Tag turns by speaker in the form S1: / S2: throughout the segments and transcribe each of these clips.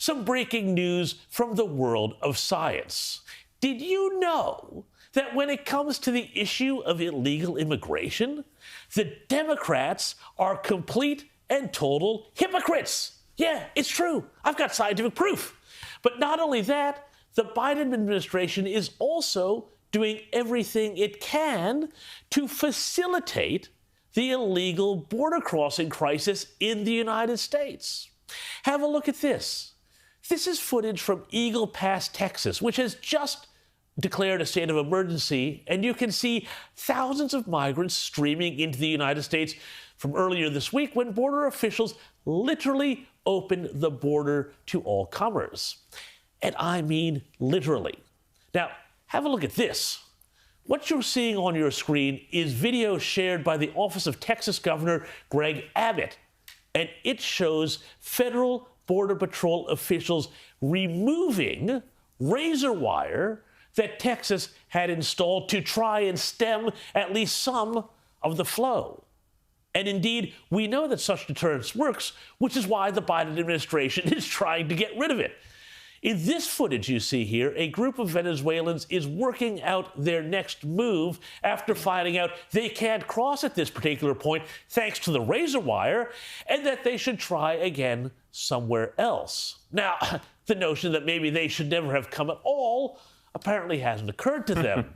S1: Some breaking news from the world of science. Did you know that when it comes to the issue of illegal immigration, the Democrats are complete and total hypocrites? Yeah, it's true. I've got scientific proof. But not only that, the Biden administration is also doing everything it can to facilitate the illegal border crossing crisis in the United States. Have a look at this. This is footage from Eagle Pass, Texas, which has just declared a state of emergency, and you can see thousands of migrants streaming into the United States from earlier this week when border officials literally opened the border to all comers. And I mean literally. Now, have a look at this. What you're seeing on your screen is video shared by the Office of Texas Governor Greg Abbott, and it shows federal Border Patrol officials removing razor wire that Texas had installed to try and stem at least some of the flow. And indeed, we know that such deterrence works, which is why the Biden administration is trying to get rid of it. In this footage you see here, a group of Venezuelans is working out their next move after finding out they can't cross at this particular point thanks to the razor wire, and that they should try again somewhere else. Now, the notion that maybe they should never have come at all apparently hasn't occurred to them.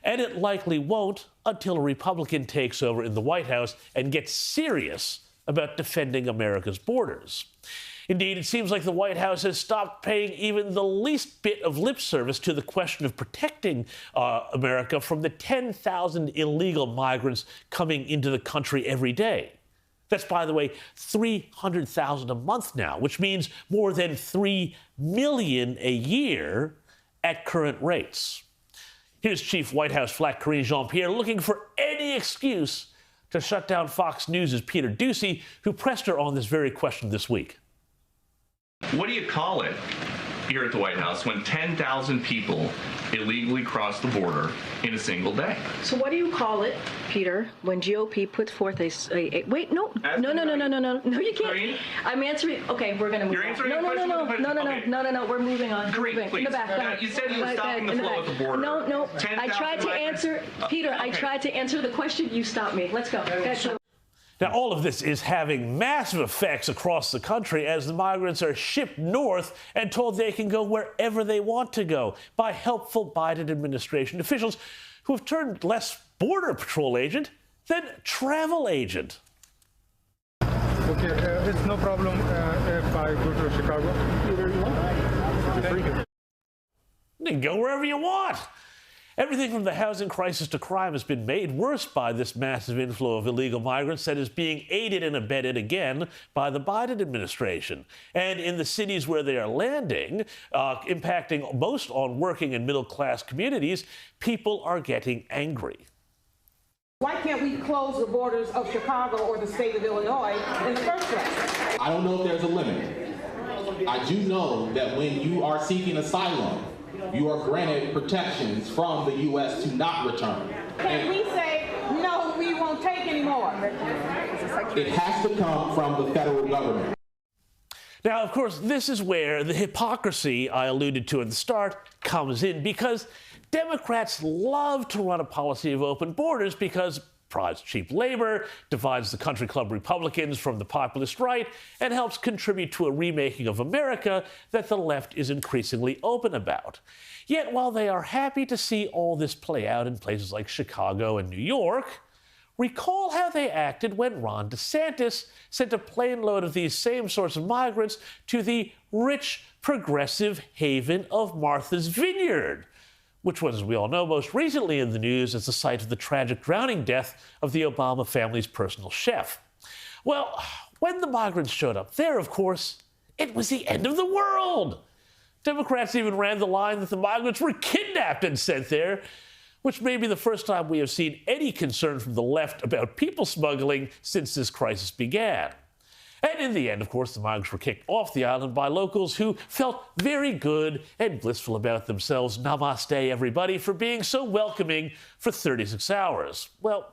S1: And it likely won't until a Republican takes over in the White House and gets serious about defending America's borders. Indeed, it seems like the White House has stopped paying even the least bit of lip service to the question of protecting America from the 10,000 illegal migrants coming into the country every day. That's, by the way, 300,000 a month now, which means more than 3 million a year at current rates. Here's Chief White House flack Karine Jean-Pierre looking for any excuse to shut down Fox News' Peter Doocy, who pressed her on this very question this week.
S2: What do you call it here at the White House when 10,000 people illegally cross the border in a single day?
S3: So what do you call it, Peter, when GOP puts forth a wait, no, you can't.
S2: Karine?
S3: I'm answering. Okay, we're going to move
S2: You're
S3: on.
S2: answering
S3: No, we're moving on.
S2: Karine,
S3: We're moving.
S2: please.
S3: In the back.
S2: You said you were stopping the flow at the border.
S3: No. I tried to
S2: 10,000
S3: answer, Peter.
S2: Okay.
S3: I tried to answer the question. You stopped me. Let's go.
S1: Now, all of this is having massive effects across the country as the migrants are shipped north and told they can go wherever they want to go by helpful Biden administration officials who have turned less Border Patrol agent than travel agent.
S4: Okay, it's no problem if I go to Chicago. Wherever you want. Thank you.
S1: You can go wherever you want. Everything from the housing crisis to crime has been made worse by this massive inflow of illegal migrants that is being aided and abetted again by the Biden administration. And in the cities where they are landing, impacting most on working and middle-class communities, people are getting angry.
S5: Why can't we close the borders of Chicago or the state of Illinois in the first place?
S6: I don't know if there's a limit. I do know that when you are seeking asylum, you are granted protections from the U.S. to not return.
S5: Can we say, no, we won't take anymore?
S6: It has to come from the federal government.
S1: Now, of course, this is where the hypocrisy I alluded to at the start comes in, because Democrats love to run a policy of open borders because provides cheap labor, divides the country club Republicans from the populist right, and helps contribute to a remaking of America that the left is increasingly open about. Yet, while they are happy to see all this play out in places like Chicago and New York, recall how they acted when Ron DeSantis sent a plane load of these same sorts of migrants to the rich, progressive haven of Martha's Vineyard, which was, as we all know, most recently in the news as the site of the tragic drowning death of the Obama family's personal chef. Well, when the migrants showed up there, of course, it was the end of the world. Democrats even ran the line that the migrants were kidnapped and sent there, which may be the first time we have seen any concern from the left about people smuggling since this crisis began. And in the end, of course, the migrants were kicked off the island by locals who felt very good and blissful about themselves. Namaste, everybody, for being so welcoming for 36 hours. Well,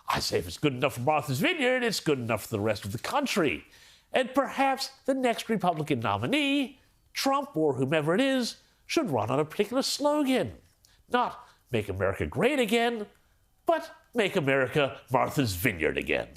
S1: I say if it's good enough for Martha's Vineyard, it's good enough for the rest of the country. And perhaps the next Republican nominee Trump or whomever it is should run on a particular slogan. Not "Make America Great Again," but "Make America Martha's Vineyard Again."